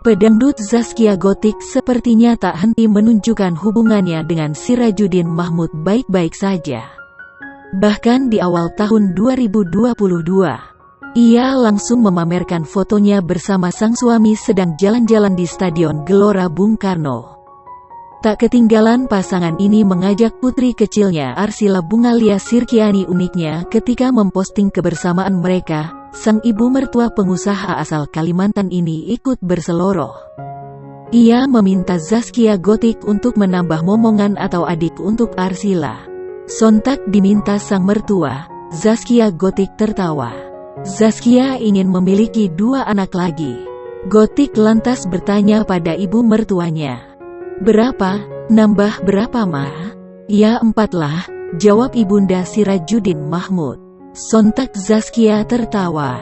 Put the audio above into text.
Pedangdut Zaskia Gotik sepertinya tak henti menunjukkan hubungannya dengan Sirajuddin Mahmud baik-baik saja. Bahkan di awal tahun 2022, ia langsung memamerkan fotonya bersama sang suami sedang jalan-jalan di Stadion Gelora Bung Karno. Tak ketinggalan pasangan ini mengajak putri kecilnya Arsila Bungalia Sirkiani. Uniknya ketika memposting kebersamaan mereka, sang ibu mertua pengusaha asal Kalimantan ini ikut berseloroh. Ia meminta Zaskia Gotik untuk menambah momongan atau adik untuk Arsila. Sontak diminta sang mertua, Zaskia Gotik tertawa. Zaskia ingin memiliki 2 anak lagi. Gotik lantas bertanya pada ibu mertuanya, "Berapa? Nambah berapa, Ma?" "Ya 4 lah," jawab ibunda Sirajuddin Mahmud. Sontak Zaskia tertawa.